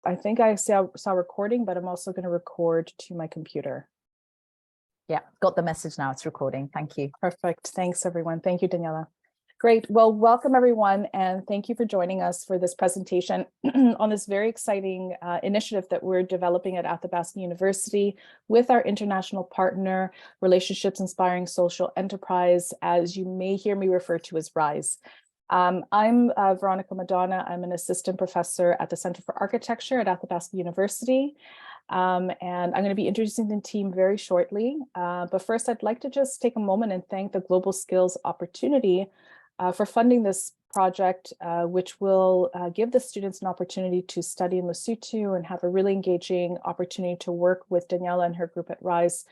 I think I saw recording, but I'm also going to record to my computer. Yeah, got the message now. It's recording. Thank you. Perfect. Thanks, everyone. Thank you, Daniela. Great. Well, welcome, everyone, and thank you for joining us for this presentation on this very exciting initiative that we're developing at Athabasca University with our international partner, Relationships Inspiring Social Enterprise, as you may hear me refer to as RISE. I'm Veronica Madonna. I'm an assistant professor at the Center for Architecture at Athabasca University. And I'm going to be introducing the team very shortly. But first, I'd like to just take a moment and thank the Global Skills Opportunity for funding this project, which will give the students an opportunity to study in Lesotho and have a really engaging opportunity to work with Daniela and her group at RISE,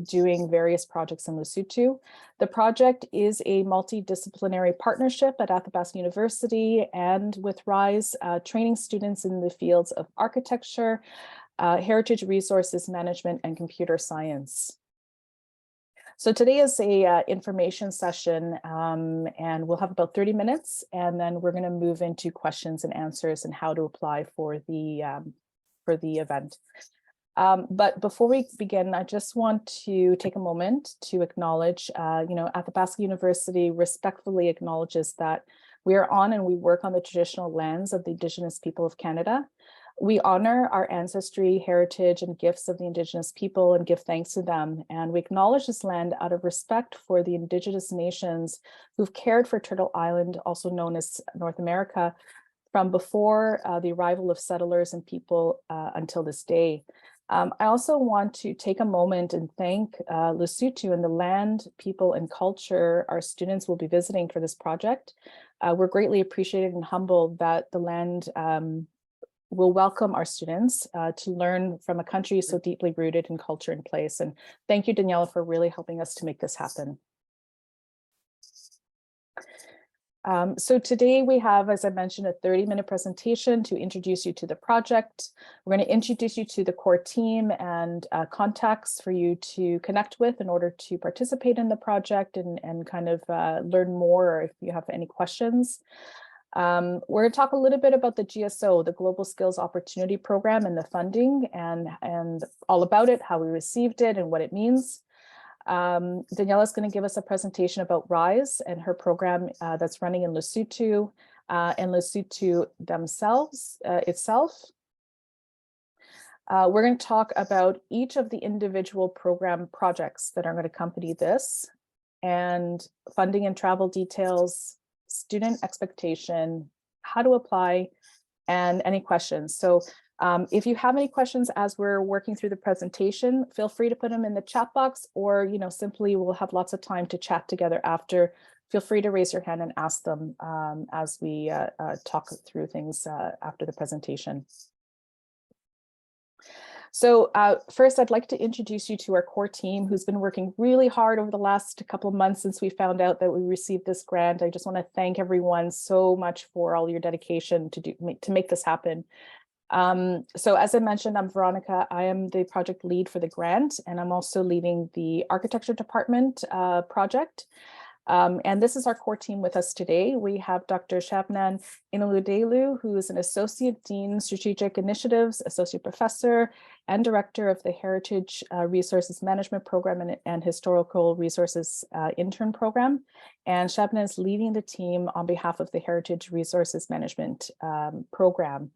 doing various projects in Lesotho. The project is a multidisciplinary partnership at Athabasca University and with RISE, training students in the fields of architecture, heritage resources management, and computer science. So today is a information session, and we'll have about 30 minutes, and then we're going to move into questions and answers and how to apply for the event. But before we begin, I just want to take a moment to acknowledge, Athabasca University respectfully acknowledges that we are on and we work on the traditional lands of the Indigenous people of Canada. We honor our ancestry, heritage, and gifts of the Indigenous people and give thanks to them. And we acknowledge this land out of respect for the Indigenous nations who've cared for Turtle Island, also known as North America, from before the arrival of settlers and people until this day. I also want to take a moment and thank Lesotho and the land, people, and culture our students will be visiting for this project. We're greatly appreciated and humbled that the land will welcome our students to learn from a country so deeply rooted in culture and place. And thank you, Daniela, for really helping us to make this happen. So today we have, as I mentioned, a 30-minute presentation to introduce you to the project. We're going to introduce you to the core team and contacts for you to connect with in order to participate in the project and kind of learn more if you have any questions. We're going to talk a little bit about the GSO, the Global Skills Opportunity Program, and the funding and all about it, how we received it and what it means. Daniela is going to give us a presentation about RISE and her program that's running in Lesotho and Lesotho itself. We're going to talk about each of the individual program projects that are going to accompany this, and funding and travel details, student expectation, how to apply, and any questions. So if you have any questions as we're working through the presentation, feel free to put them in the chat box, or simply we'll have lots of time to chat together after. Feel free to raise your hand and ask them as we talk through things after the presentation. So first, I'd like to introduce you to our core team who's been working really hard over the last couple of months since we found out that we received this grant. I just want to thank everyone so much for all your dedication to make this happen. So as I mentioned, I'm Veronica. I am the project lead for the grant, and I'm also leading the architecture department project. And this is our core team with us today. We have Dr. Shabnan Inaludelu, who is an Associate Dean, Strategic Initiatives, Associate Professor, and Director of the Heritage Resources Management Program and Historical Resources Intern Program. And Shabnan is leading the team on behalf of the Heritage Resources Management Program.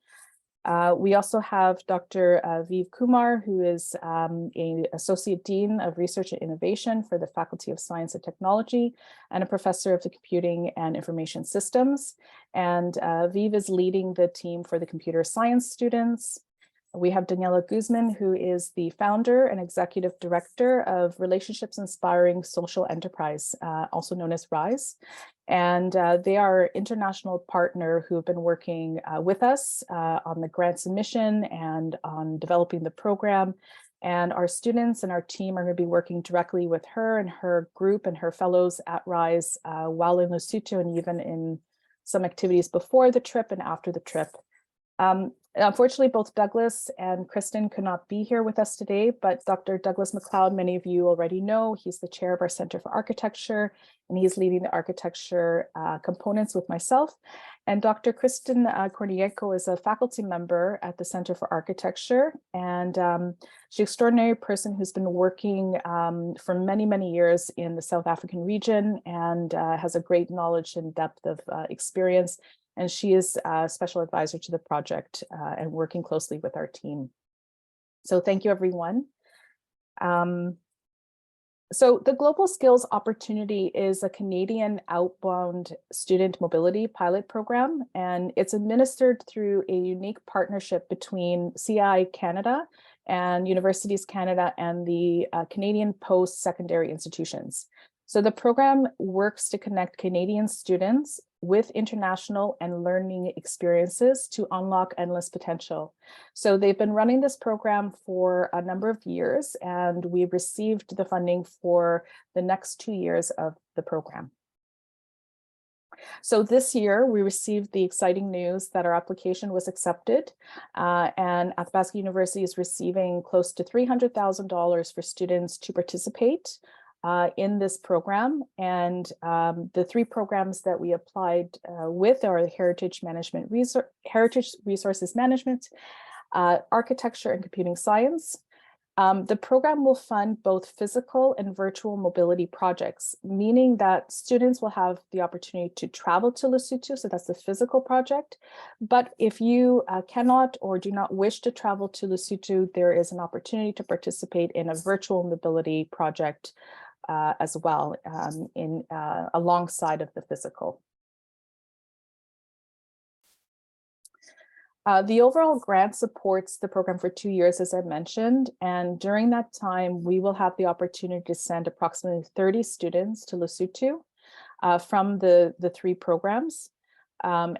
We also have Dr. Viv Kumar, who is an Associate Dean of Research and Innovation for the Faculty of Science and Technology and a Professor of the Computing and Information Systems. And Viv is leading the team for the computer science students. We have Daniela Guzman, who is the founder and executive director of Relationships Inspiring Social Enterprise, also known as RISE. And they are an international partner who have been working with us on the grant submission and on developing the program. And our students and our team are going to be working directly with her and her group and her fellows at RISE while in Lesotho and even in some activities before the trip and after the trip. Unfortunately, both Douglas and Kristen could not be here with us today, but Dr. Douglas McLeod, many of you already know, he's the chair of our Center for Architecture, and he's leading the architecture components with myself. And Dr. Kristen Kornienko is a faculty member at the Center for Architecture, and she's an extraordinary person who's been working for many, many years in the South African region and has a great knowledge and depth of experience. And she is a special advisor to the project and working closely with our team. So thank you, everyone. So the Global Skills Opportunity is a Canadian outbound student mobility pilot program, and it's administered through a unique partnership between CI Canada and Universities Canada and the Canadian post-secondary institutions. So the program works to connect Canadian students with international and learning experiences to unlock endless potential. So they've been running this program for a number of years, and we've received the funding for the next 2 years of the program. So this year, we received the exciting news that our application was accepted, and Athabasca University is receiving close to $300,000 for students to participate in this program. And the 3 programs that we applied with are Heritage Resources Management, Architecture and Computing Science. The program will fund both physical and virtual mobility projects, meaning that students will have the opportunity to travel to Lesotho, so that's the physical project. But if you cannot or do not wish to travel to Lesotho, there is an opportunity to participate in a virtual mobility project as well alongside of the physical. The overall grant supports the program for 2 years, as I mentioned, and during that time, we will have the opportunity to send approximately 30 students to Lesotho from the 3 programs. As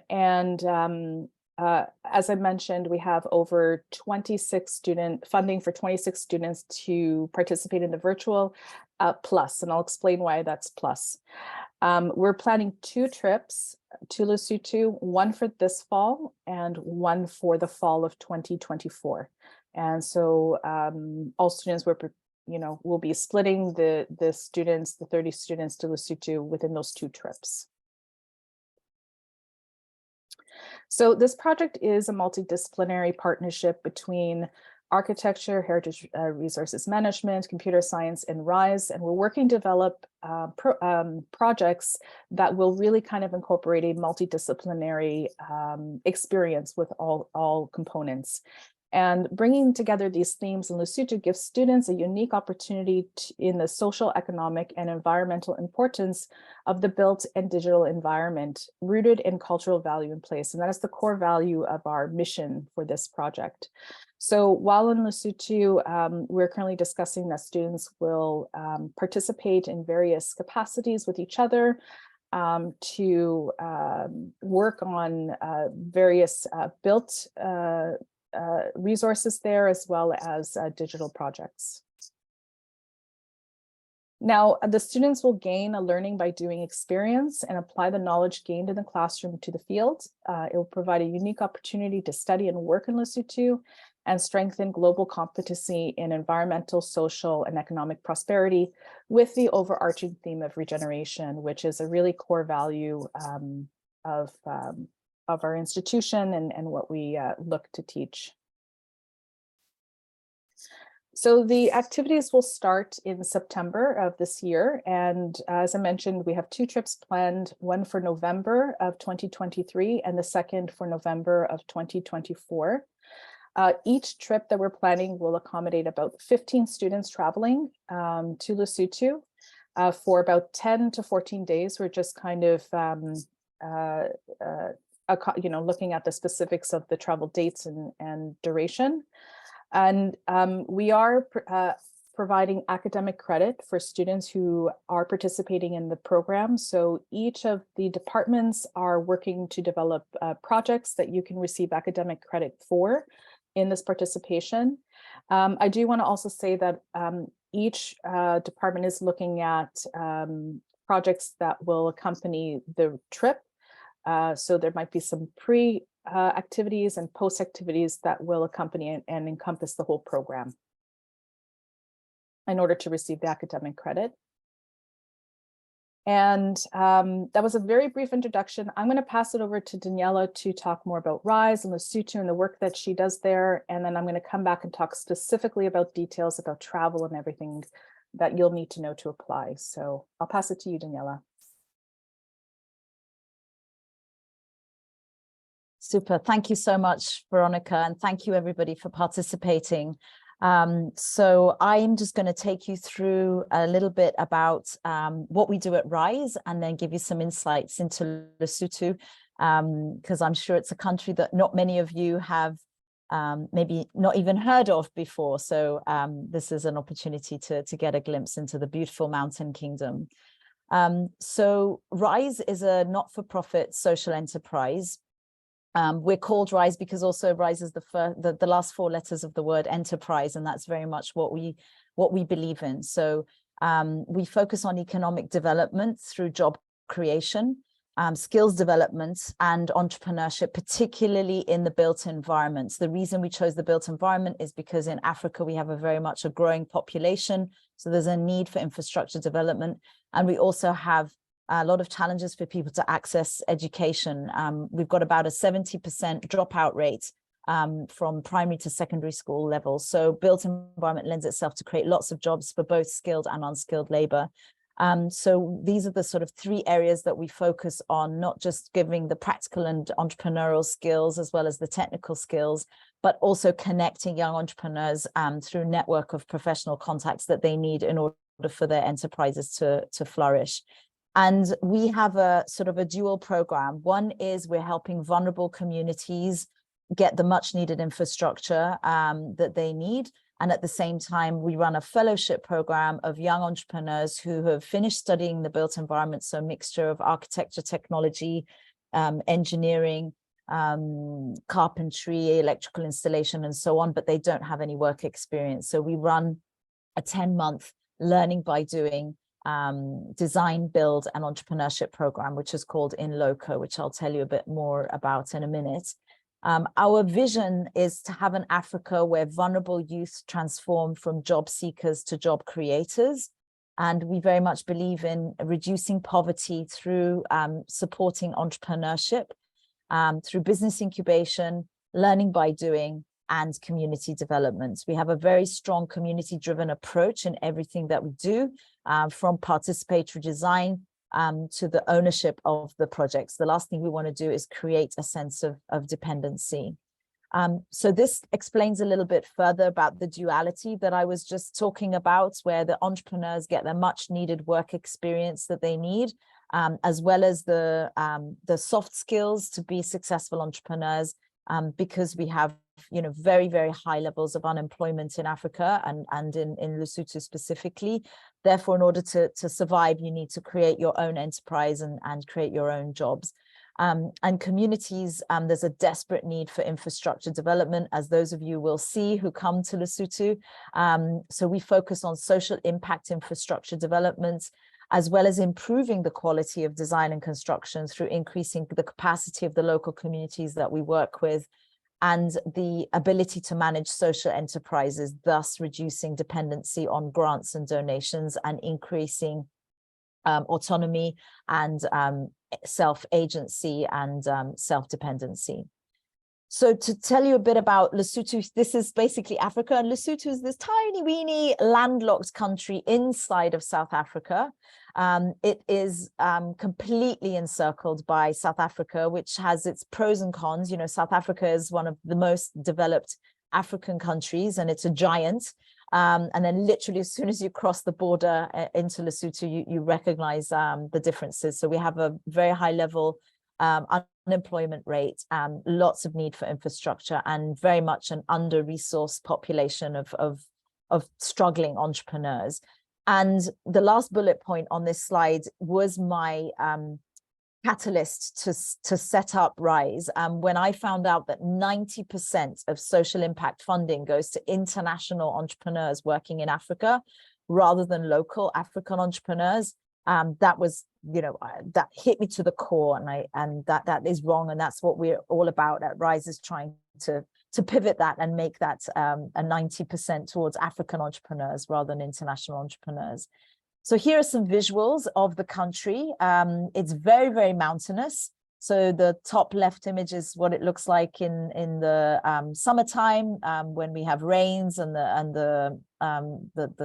I mentioned, we have over 26 funding for 26 students to participate in the virtual plus, and I'll explain why that's plus. We're planning 2 trips to Lesotho, one for this fall and one for the fall of 2024. And so all students will be splitting the 30 students to Lesotho within those 2 trips. So this project is a multidisciplinary partnership between architecture, heritage resources management, computer science, and RISE, and we're working to develop projects that will really kind of incorporate a multidisciplinary experience with all components. And bringing together these themes in Lesotho gives students a unique opportunity in the social, economic, and environmental importance of the built and digital environment, rooted in cultural value and place. And that is the core value of our mission for this project. So while in Lesotho, we're currently discussing that students will participate in various capacities with each other to work on various built resources there, as well as digital projects. Now, the students will gain a learning by doing experience and apply the knowledge gained in the classroom to the field. It will provide a unique opportunity to study and work in Lesotho and strengthen global competency in environmental, social, and economic prosperity with the overarching theme of regeneration, which is a really core value of our institution and what we look to teach. So the activities will start in September of this year. And as I mentioned, we have 2 trips planned, one for November of 2023 and the second for November of 2024. Each trip that we're planning will accommodate about 15 students traveling to Lesotho for about 10 to 14 days. We're just kind of looking at the specifics of the travel dates and duration. And we are providing academic credit for students who are participating in the program. So each of the departments are working to develop projects that you can receive academic credit for in this participation. I do want to also say that each department is looking at projects that will accompany the trip. So there might be some activities and post activities that will accompany and encompass the whole program in order to receive the academic credit. And that was a very brief introduction. I'm going to pass it over to Daniela to talk more about RISE and Lesotho and the work that she does there. And then I'm going to come back and talk specifically about details about travel and everything that you'll need to know to apply. So I'll pass it to you, Daniela. Super. Thank you so much, Veronica, and thank you everybody for participating. So I'm just going to take you through a little bit about what we do at RISE and then give you some insights into Lesotho, because I'm sure it's a country that not many of you have maybe not even heard of before. So this is an opportunity to get a glimpse into the beautiful mountain kingdom. So RISE is a not-for-profit social enterprise. We're called RISE because also RISE is the last four letters of the word enterprise, and that's very much what we believe in. So we focus on economic development through job creation, skills development, and entrepreneurship, particularly in the built environments. The reason we chose the built environment is because in Africa we have very much a growing population, so there's a need for infrastructure development, and we also have a lot of challenges for people to access education. We've got about a 70% dropout rate from primary to secondary school levels. So built environment lends itself to create lots of jobs for both skilled and unskilled labor. So these are the sort of three areas that we focus on, not just giving the practical and entrepreneurial skills as well as the technical skills, but also connecting young entrepreneurs through a network of professional contacts that they need in order for their enterprises to flourish. And we have a sort of a dual program. One is we're helping vulnerable communities get the much needed infrastructure that they need. And at the same time, we run a fellowship program of young entrepreneurs who have finished studying the built environment. So a mixture of architecture, technology, engineering, carpentry, electrical installation, and so on, but they don't have any work experience. So we run a 10-month learning by doing design, build, and entrepreneurship program, which is called In Loco, which I'll tell you a bit more about in a minute. Our vision is to have an Africa where vulnerable youth transform from job seekers to job creators. And we very much believe in reducing poverty through supporting entrepreneurship, through business incubation, learning by doing, and community development. We have a very strong community-driven approach in everything that we do, from participatory design to the ownership of the projects. The last thing we want to do is create a sense of dependency. So this explains a little bit further about the duality that I was just talking about, where the entrepreneurs get the much needed work experience that they need, as well as the soft skills to be successful entrepreneurs, because we have very, very high levels of unemployment in Africa and in Lesotho specifically. Therefore, in order to survive, you need to create your own enterprise and create your own jobs. And communities, there's a desperate need for infrastructure development, as those of you will see who come to Lesotho. So we focus on social impact infrastructure development, as well as improving the quality of design and construction through increasing the capacity of the local communities that we work with, and the ability to manage social enterprises, thus reducing dependency on grants and donations and increasing autonomy and self-agency and self-dependency. So to tell you a bit about Lesotho, this is basically Africa, and Lesotho is this tiny weeny landlocked country inside of South Africa. It is completely encircled by South Africa, which has its pros and cons. South Africa is one of the most developed African countries, and it's a giant. And then literally as soon as you cross the border into Lesotho, you recognize the differences. So we have a very high level unemployment rate, lots of need for infrastructure, and very much an under-resourced population of struggling entrepreneurs. And the last bullet point on this slide was my catalyst to set up RISE. When I found out that 90% of social impact funding goes to international entrepreneurs working in Africa rather than local African entrepreneurs, that was, that hit me to the core, and that is wrong, and that's what we're all about at RISE, is trying to pivot that and make that a 90% towards African entrepreneurs rather than international entrepreneurs. So here are some visuals of the country. It's very, very mountainous. So the top left image is what it looks like in the summertime, when we have rains and the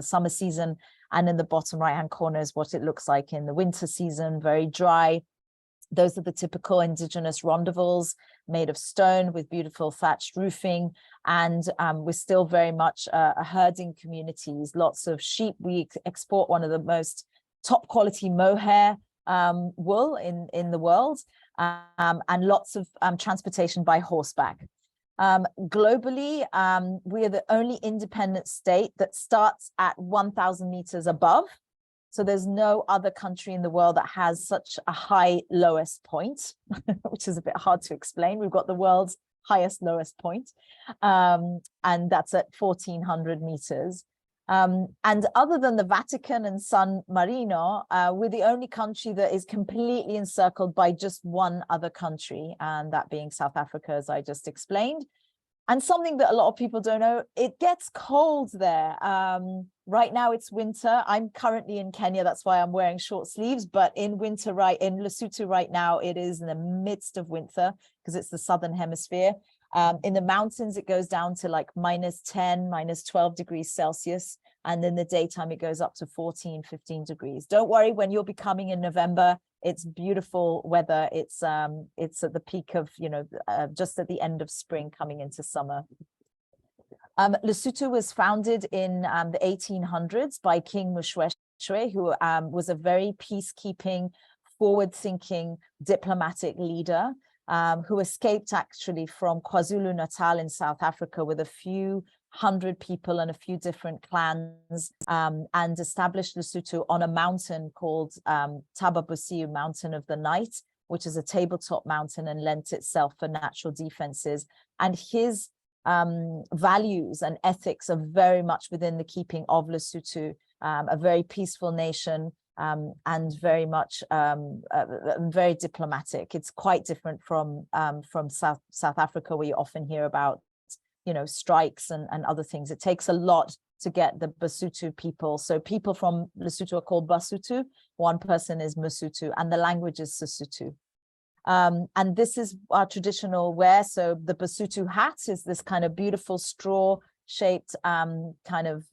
summer season. And in the bottom right-hand corner is what it looks like in the winter season, very dry. Those are the typical indigenous rondavuls made of stone with beautiful thatched roofing. And we're still very much a herding communities, lots of sheep. We export one of the most top quality mohair wool in the world, and lots of transportation by horseback. Globally, we are the only independent state that starts at 1,000 meters above. So there's no other country in the world that has such a high lowest point, which is a bit hard to explain. We've got the world's highest lowest point, and that's at 1,400 meters. And other than the Vatican and San Marino, we're the only country that is completely encircled by just one other country, and that being South Africa, as I just explained. And something that a lot of people don't know, it gets cold there. Right now it's winter. I'm currently in Kenya, that's why I'm wearing short sleeves, but in winter, in Lesotho right now, it is in the midst of winter because it's the southern hemisphere. In the mountains, it goes down to like -10, -12 degrees Celsius. And in the daytime, it goes up to 14, 15 degrees. Don't worry, when you'll be coming in November, it's beautiful weather. It's at the peak of, just at the end of spring coming into summer. Lesotho was founded in the 1800s by King Moshoeshoe, who was a very peacekeeping, forward-thinking diplomatic leader, who escaped actually from KwaZulu-Natal in South Africa with a few hundred people and a few different clans, and established Lesotho on a mountain called Thaba Mountain of the Night, which is a tabletop mountain and lent itself for natural defenses. And his values and ethics are very much within the keeping of Lesotho, a very peaceful nation, and very much very diplomatic. It's quite different from South Africa, where you often hear about strikes and other things. It takes a lot to get the Basotho people. So people from Lesotho are called Basotho. One person is Mosotho, and the language is Sesotho. And this is our traditional wear. So the Basotho hat is this kind of beautiful straw-shaped kind of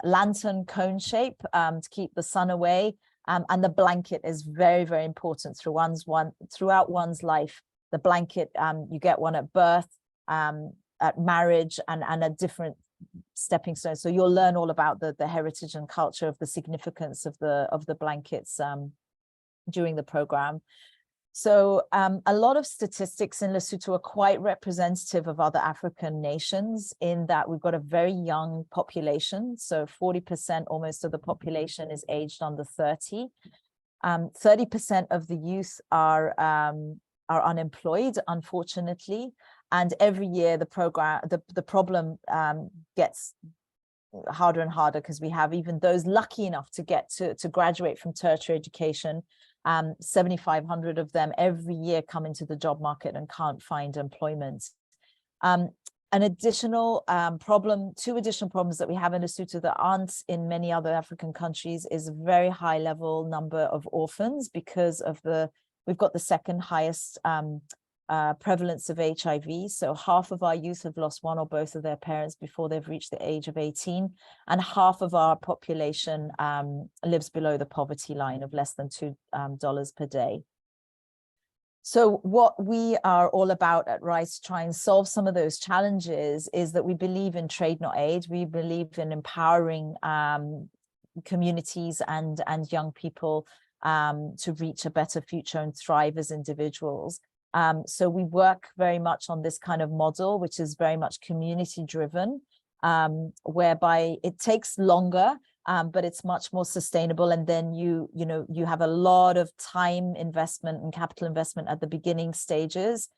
lantern cone shape to keep the sun away. And the blanket is very, very important throughout one's life. The blanket, you get one at birth, at marriage, and at different stepping stones. So you'll learn all about the heritage and culture of the significance of the blankets during the program. So a lot of statistics in Lesotho are quite representative of other African nations in that we've got a very young population. So 40% almost of the population is aged under 30. 30% of the youth are unemployed, unfortunately. And every year the problem gets harder and harder because we have even those lucky enough to get to graduate from tertiary education. 7,500 of them every year come into the job market and can't find employment. An additional problem, two additional problems that we have in Lesotho that aren't in many other African countries is a very high level number of orphans because of we've got the second highest prevalence of HIV. So half of our youth have lost one or both of their parents before they've reached the age of 18. And half of our population lives below the poverty line of less than $2 per day. So what we are all about at RISE to try and solve some of those challenges is that we believe in trade, not aid. We believe in empowering communities and young people to reach a better future and thrive as individuals. So we work very much on this kind of model, which is very much community driven, whereby it takes longer, but it's much more sustainable. And then you have a lot of time investment and capital investment at the beginning stages,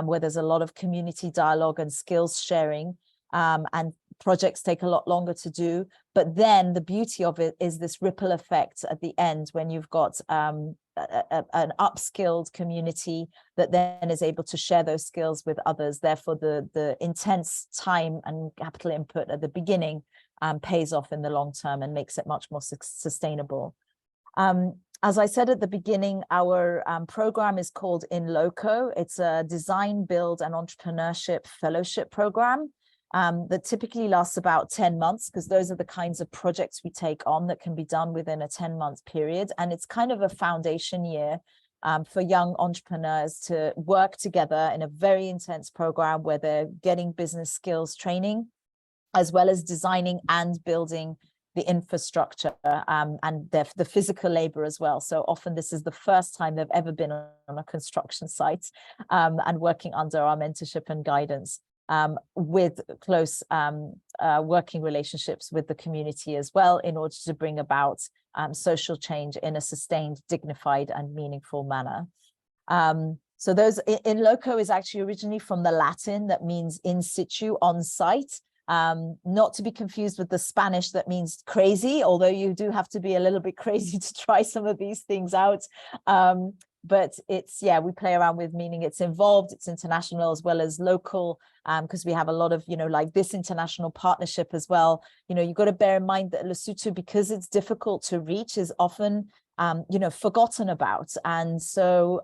where there's a lot of community dialogue and skills sharing, and projects take a lot longer to do. But then the beauty of it is this ripple effect at the end when you've got an upskilled community that then is able to share those skills with others. Therefore, the intense time and capital input at the beginning pays off in the long term and makes it much more sustainable. As I said at the beginning, our program is called In Loco. It's a design, build, and entrepreneurship fellowship program that typically lasts about 10 months, because those are the kinds of projects we take on that can be done within a 10-month period. And it's kind of a foundation year for young entrepreneurs to work together in a very intense program where they're getting business skills training, as well as designing and building the infrastructure and the physical labor as well. So often this is the first time they've ever been on a construction site, and working under our mentorship and guidance, with close working relationships with the community as well, in order to bring about social change in a sustained, dignified, and meaningful manner. So those in loco is actually originally from the Latin that means in situ, on site. Not to be confused with the Spanish that means crazy, although you do have to be a little bit crazy to try some of these things out. But it's, yeah, we play around with meaning. It's involved, it's international as well as local, because we have a lot of, like this international partnership as well. You've got to bear in mind that Lesotho, because it's difficult to reach, is often, forgotten about. And so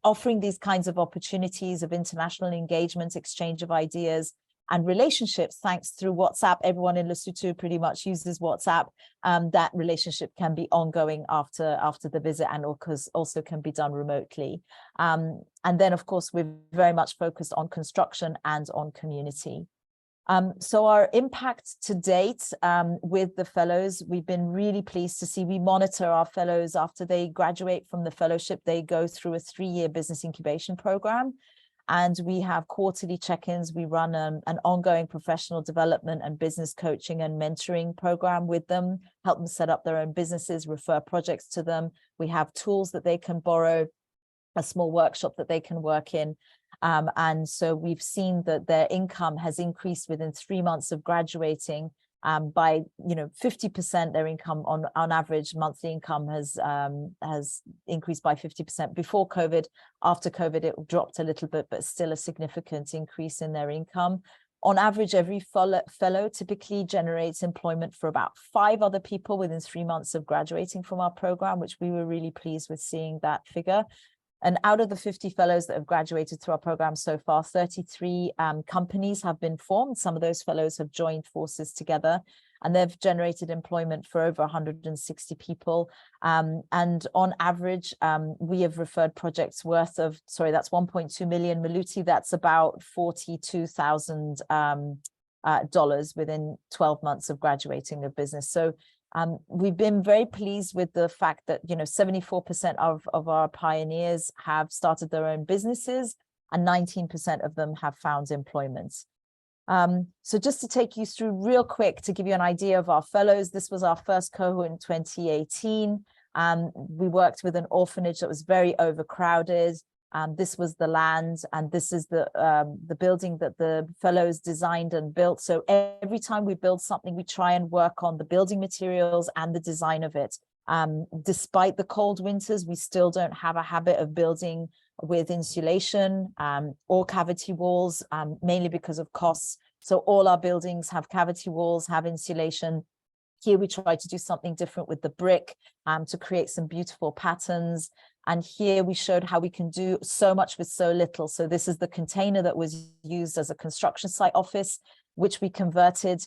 offering these kinds of opportunities of international engagement, exchange of ideas, and relationships, thanks through WhatsApp. Everyone in Lesotho pretty much uses WhatsApp. That relationship can be ongoing after the visit, and also can be done remotely. And then, of course, we're very much focused on construction and on community. So our impact to date with the fellows, we've been really pleased to see. We monitor our fellows after they graduate from the fellowship. They go through a 3-year business incubation program, and we have quarterly check-ins. We run an ongoing professional development and business coaching and mentoring program with them, help them set up their own businesses, refer projects to them. We have tools that they can borrow, a small workshop that they can work in. And so we've seen that their income has increased within 3 months of graduating by 50%. Their income on average monthly income has increased by 50% before COVID. After COVID, it dropped a little bit, but still a significant increase in their income. On average, every fellow typically generates employment for about 5 other people within 3 months of graduating from our program, which we were really pleased with seeing that figure. And out of the 50 fellows that have graduated through our program so far, 33 companies have been formed. Some of those fellows have joined forces together, and they've generated employment for over 160 people. And on average, we have referred projects worth of, that's 1.2 million Maluti. That's about $42,000 within 12 months of graduating a business. So we've been very pleased with the fact that 74% of our pioneers have started their own businesses, and 19% of them have found employment. So just to take you through real quick, to give you an idea of our fellows, this was our first cohort in 2018. We worked with an orphanage that was very overcrowded. This was the land, and this is the building that the fellows designed and built. So every time we build something, we try and work on the building materials and the design of it. Despite the cold winters, we still don't have a habit of building with insulation or cavity walls, mainly because of costs. So all our buildings have cavity walls, have insulation. Here we try to do something different with the brick to create some beautiful patterns. And here we showed how we can do so much with so little. So this is the container that was used as a construction site office, which we converted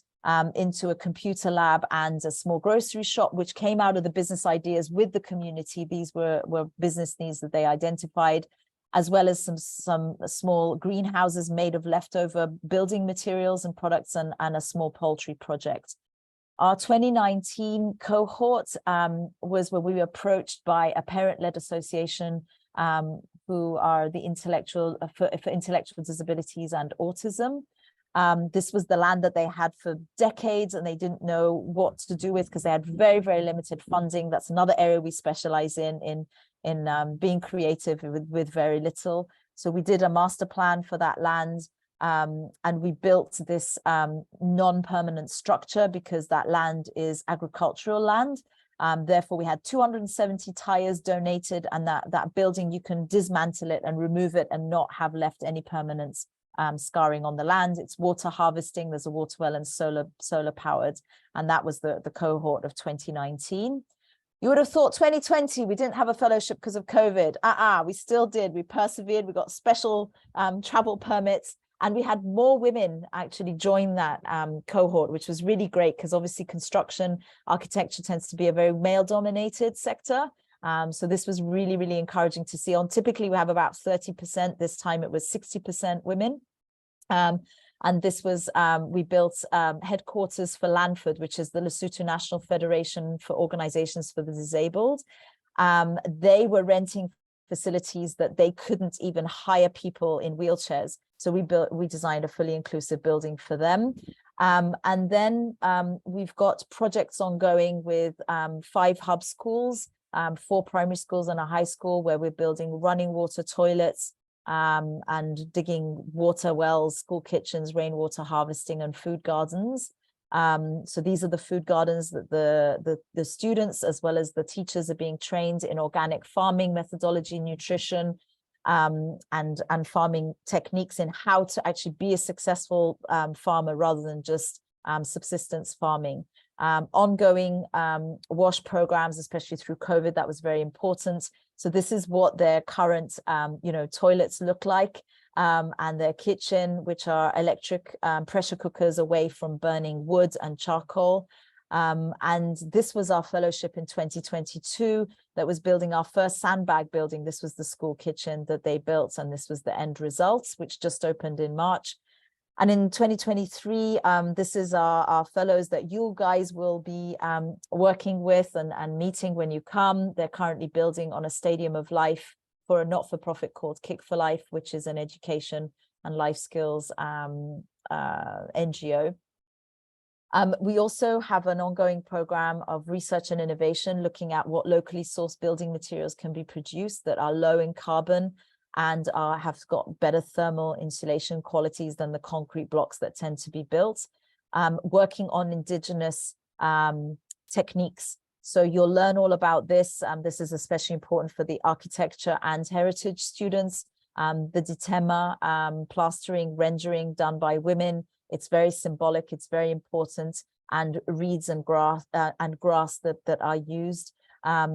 into a computer lab and a small grocery shop, which came out of the business ideas with the community. These were business needs that they identified, as well as some small greenhouses made of leftover building materials and products, and a small poultry project. Our 2019 cohort was when we were approached by a parent-led association who are the intellectual for intellectual disabilities and autism. This was the land that they had for decades, and they didn't know what to do with because they had very, very limited funding. That's another area we specialize in being creative with very little. So we did a master plan for that land. And we built this non-permanent structure because that land is agricultural land. Therefore, we had 270 tires donated, and that building, you can dismantle it and remove it and not have left any permanent scarring on the land. It's water harvesting. There's a water well and solar powered. And that was the cohort of 2019. You would have thought 2020, we didn't have a fellowship because of COVID. We still did. We persevered. We got special travel permits. And we had more women actually join that cohort, which was really great because obviously construction, architecture tends to be a very male-dominated sector. So this was really, really encouraging to see. Typically, we have about 30%. This time it was 60% women. And this was, we built headquarters for Lanford, which is the Lesotho National Federation for Organizations for the Disabled. They were renting facilities that they couldn't even hire people in wheelchairs. So we designed a fully inclusive building for them. And then we've got projects ongoing with 5 hub schools, 4 primary schools and a high school, where we're building running water toilets and digging water wells, school kitchens, rainwater harvesting, and food gardens. So these are the food gardens that the students as well as the teachers are being trained in organic farming methodology, nutrition, and farming techniques, in how to actually be a successful farmer rather than just subsistence farming. Ongoing WASH programs, especially through COVID, that was very important. So this is what their current toilets look like, and their kitchen, which are electric pressure cookers away from burning wood and charcoal. And this was our fellowship in 2022 that was building our first sandbag building. This was the school kitchen that they built, and this was the end results, which just opened in March. And in 2023, this is our fellows that you guys will be working with and meeting when you come. They're currently building on a Stadium of Life for a not-for-profit called Kick for Life, which is an education and life skills NGO. We also have an ongoing program of research and innovation, looking at what locally sourced building materials can be produced that are low in carbon and have got better thermal insulation qualities than the concrete blocks that tend to be built. Working on indigenous techniques. So you'll learn all about this. This is especially important for the architecture and heritage students. The ditema, plastering, rendering done by women. It's very symbolic, it's very important, and reeds and grass that are used.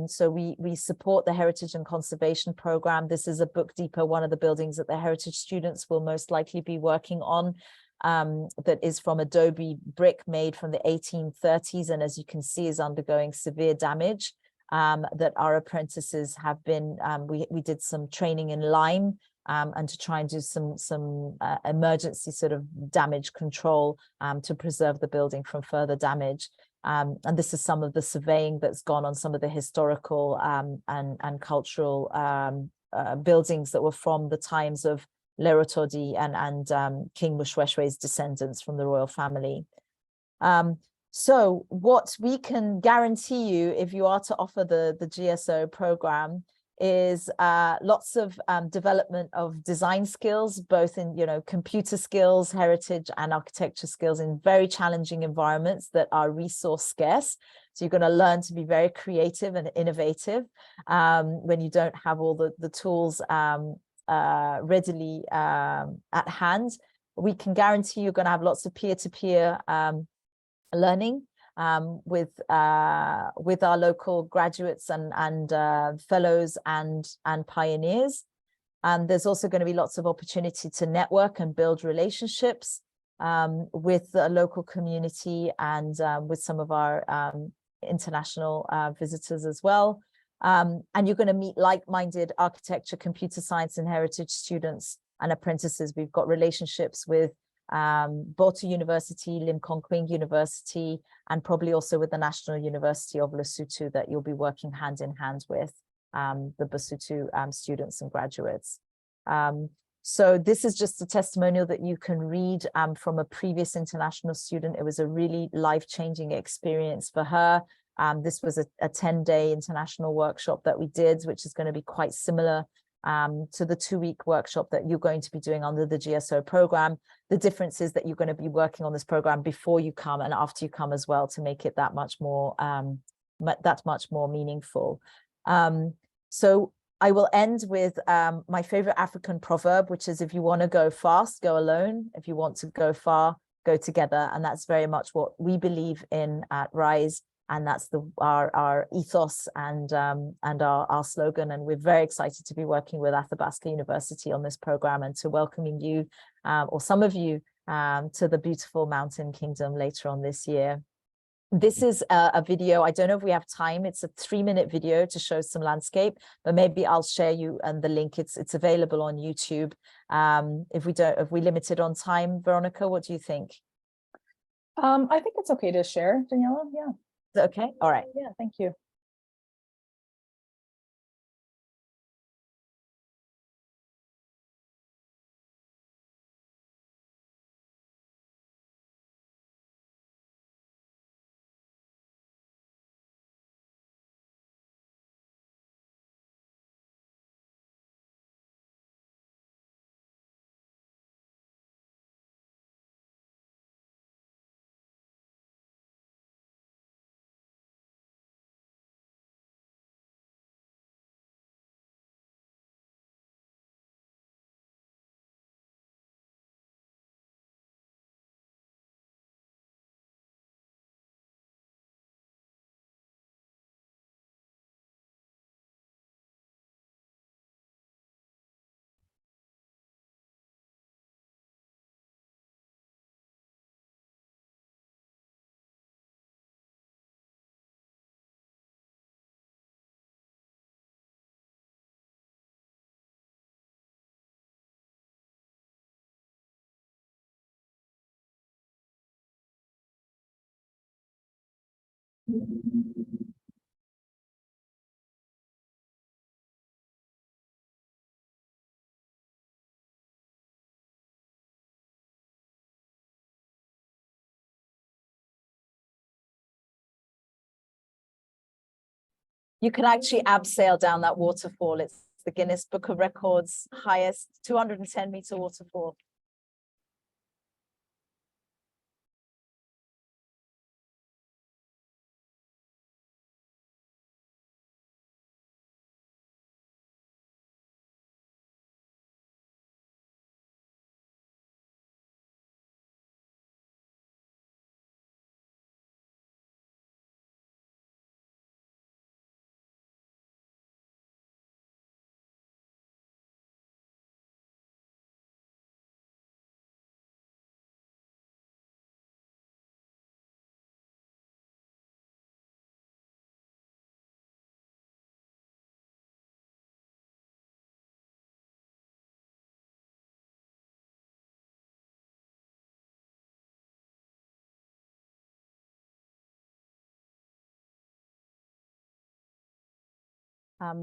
So we support the Heritage and Conservation Program. This is a book depot, one of the buildings that the heritage students will most likely be working on, that is from adobe brick made from the 1830s, and as you can see is undergoing severe damage, that our apprentices have been, we did some training in lime, and to try and do some emergency sort of damage control to preserve the building from further damage. And this is some of the surveying that's gone on some of the historical and cultural buildings that were from the times of Lerotodi and King Mushweshwe's descendants from the royal family. So what we can guarantee you, if you are to offer the GSO program, is lots of development of design skills, both in computer skills, heritage and architecture skills in very challenging environments that are resource scarce. So you're going to learn to be very creative and innovative when you don't have all the tools readily at hand. We can guarantee you're going to have lots of peer-to-peer learning with our local graduates and fellows and pioneers. There's also going to be lots of opportunity to network and build relationships with the local community and with some of our international visitors as well. And you're going to meet like-minded architecture, computer science and heritage students and apprentices. We've got relationships with Boto University, Limpopo University, and probably also with the National University of Lesotho that you'll be working hand in hand with the Basotho students and graduates. So this is just a testimonial that you can read from a previous international student. It was a really life-changing experience for her. This was a 10-day international workshop that we did, which is going to be quite similar to the 2-week workshop that you're going to be doing under the GSO program. The difference is that you're going to be working on this program before you come and after you come as well, to make it that much more meaningful. So I will end with my favorite African proverb, which is, if you want to go fast, go alone. If you want to go far, go together. And that's very much what we believe in at RISE. And that's our ethos and our slogan. And we're very excited to be working with Athabasca University on this program and to welcoming you, or some of you, to the beautiful Mountain Kingdom later on this year. This is a video. I don't know if we have time. It's a 3-minute video to show some landscape, but maybe I'll share you and the link. It's available on YouTube. If we limited on time, Veronica, what do you think? I think it's okay to share, Daniela. Yeah. Is that okay? All right. Yeah, thank you. You can actually abseil down that waterfall. It's the Guinness Book of Records highest 210-meter waterfall.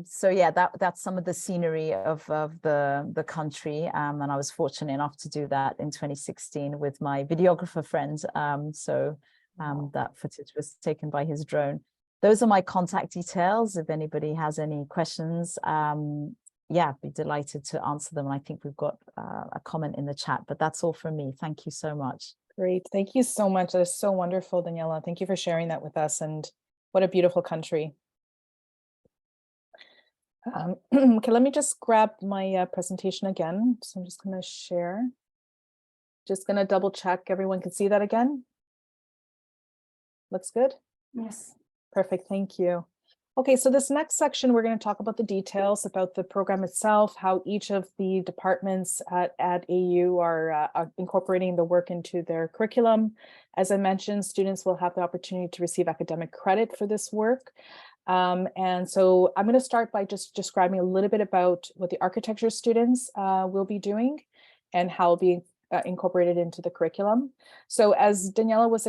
So yeah, that's some of the scenery of the country, and I was fortunate enough to do that in 2016 with my videographer friend. That footage was taken by his drone. Those are my contact details. If anybody has any questions, yeah, I'd be delighted to answer them. And I think we've got a comment in the chat, but that's all from me. Thank you so much. Great. Thank you so much. That is so wonderful, Daniela. Thank you for sharing that with us, and what a beautiful country. Okay, let me just grab my presentation again. So I'm just going to share. Just going to double check everyone can see that again. Looks good? Yes. Perfect. Thank you. Okay, so this next section, we're going to talk about the details about the program itself, how each of the departments at AU are incorporating the work into their curriculum. As I mentioned, students will have the opportunity to receive academic credit for this work. And so I'm going to start by just describing a little bit about what the architecture students will be doing and how it'll be incorporated into the curriculum. So as Daniela was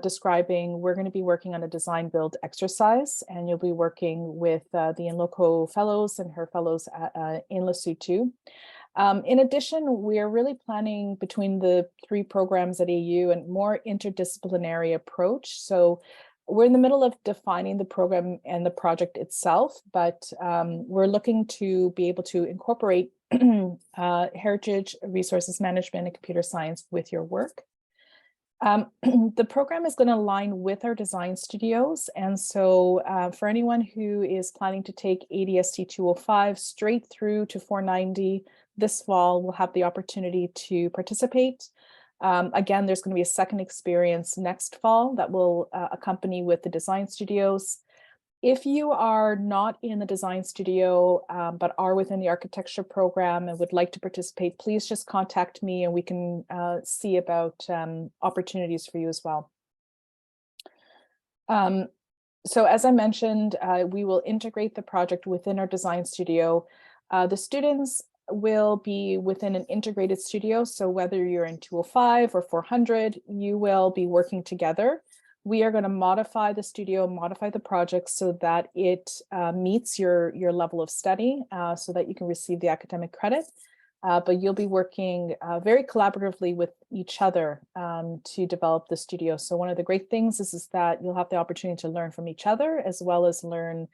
describing, we're going to be working on a design build exercise, and you'll be working with the In Loco fellows and her fellows in Lesotho. In addition, we're really planning between the 3 programs at AU a more interdisciplinary approach. So we're in the middle of defining the program and the project itself, but we're looking to be able to incorporate heritage, resources management, and computer science with your work. The program is going to align with our design studios. And so for anyone who is planning to take ADST 205 straight through to 490 this fall, will have the opportunity to participate. Again, there's going to be a second experience next fall that will accompany with the design studios. If you are not in the design studio, but are within the architecture program and would like to participate, please just contact me and we can see about opportunities for you as well. So as I mentioned, we will integrate the project within our design studio. The students will be within an integrated studio. So whether you're in 205 or 400, you will be working together. We are going to modify the studio, modify the project so that it meets your level of study so that you can receive the academic credit. But you'll be working very collaboratively with each other to develop the studio. So one of the great things is that you'll have the opportunity to learn from each other as well as learn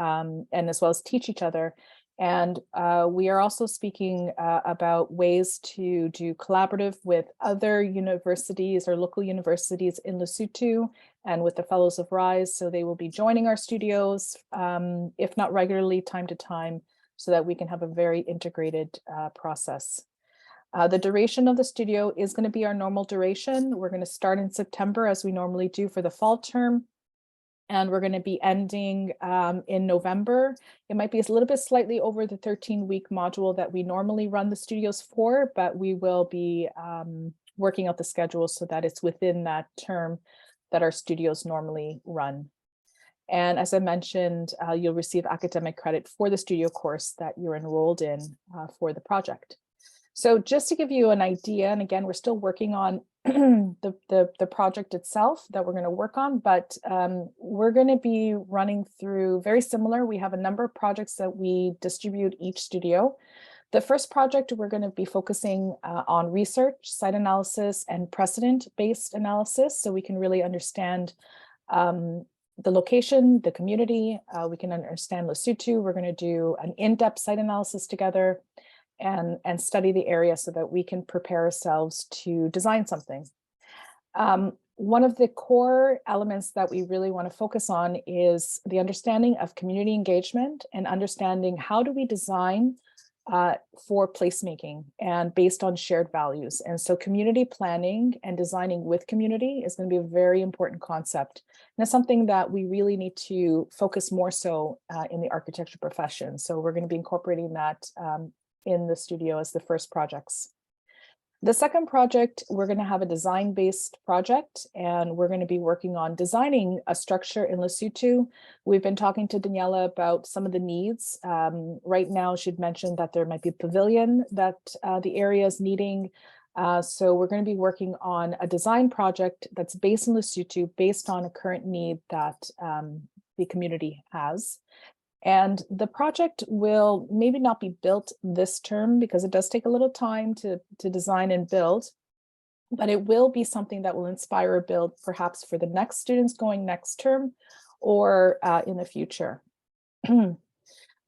and as well as teach each other. And we are also speaking about ways to do collaborative with other universities or local universities in Lesotho and with the Fellows of RISE. So they will be joining our studios, if not regularly, time to time, so that we can have a very integrated process. The duration of the studio is going to be our normal duration. We're going to start in September as we normally do for the fall term. And we're going to be ending in November. It might be a little bit slightly over the 13-week module that we normally run the studios for, but we will be working out the schedule so that it's within that term that our studios normally run. And as I mentioned, you'll receive academic credit for the studio course that you're enrolled in for the project. So just to give you an idea, and again, we're still working on the project itself that we're going to work on, but we're going to be running through very similar. We have a number of projects that we distribute each studio. The first project, we're going to be focusing on research, site analysis, and precedent-based analysis, so we can really understand the location, the community. We can understand Lesotho. We're going to do an in-depth site analysis together and study the area so that we can prepare ourselves to design something. One of the core elements that we really want to focus on is the understanding of community engagement and understanding how do we design for placemaking and based on shared values. And so community planning and designing with community is going to be a very important concept. And it's something that we really need to focus more so in the architecture profession. So we're going to be incorporating that in the studio as the first projects. The second project, we're going to have a design-based project, and we're going to be working on designing a structure in Lesotho. We've been talking to Daniela about some of the needs. Right now, she'd mentioned that there might be a pavilion that the area is needing. So we're going to be working on a design project that's based in Lesotho, based on a current need that the community has. And the project will maybe not be built this term because it does take a little time to design and build, but it will be something that will inspire a build perhaps for the next students going next term or in the future.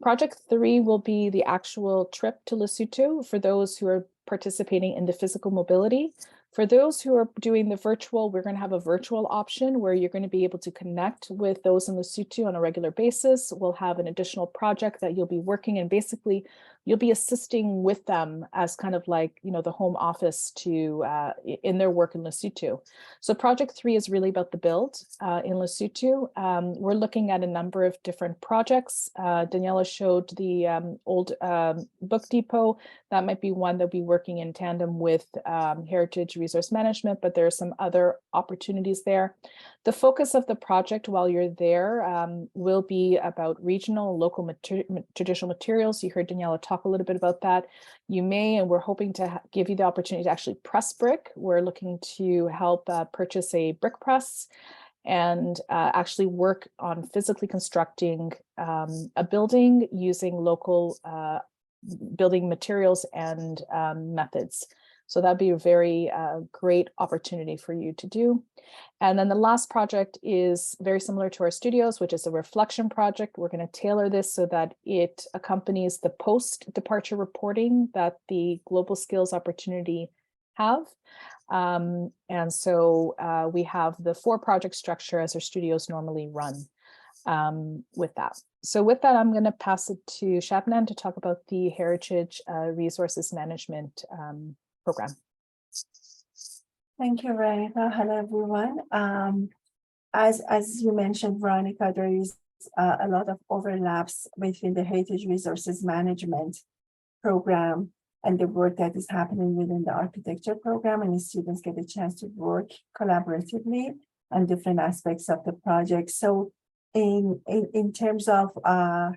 Project 3 will be the actual trip to Lesotho for those who are participating in the physical mobility. For those who are doing the virtual, we're going to have a virtual option where you're going to be able to connect with those in Lesotho on a regular basis. We'll have an additional project that you'll be working, and basically you'll be assisting with them as kind of like, you know, the home office to in their work in Lesotho. So project 3 is really about the build in Lesotho. We're looking at a number of different projects. Daniela showed the old book depot. That might be one that will be working in tandem with Heritage Resource Management, but there are some other opportunities there. The focus of the project while you're there will be about regional and local traditional materials. You heard Daniela talk a little bit about that. You may, and we're hoping to give you the opportunity to actually press brick. We're looking to help purchase a brick press and actually work on physically constructing a building using local building materials and methods. So that'd be a very great opportunity for you to do. And then the last project is very similar to our studios, which is a reflection project. We're going to tailor this so that it accompanies the post-departure reporting that the Global Skills Opportunity have. And so we have the 4-project structure as our studios normally run with that. So with that, I'm going to pass it to Shabnam to talk about the Heritage Resources Management program. Thank you, Veronica. Hello, everyone. As you mentioned, Veronica, there is a lot of overlaps between the Heritage Resources Management program and the work that is happening within the architecture program, and the students get a chance to work collaboratively on different aspects of the project. So in terms of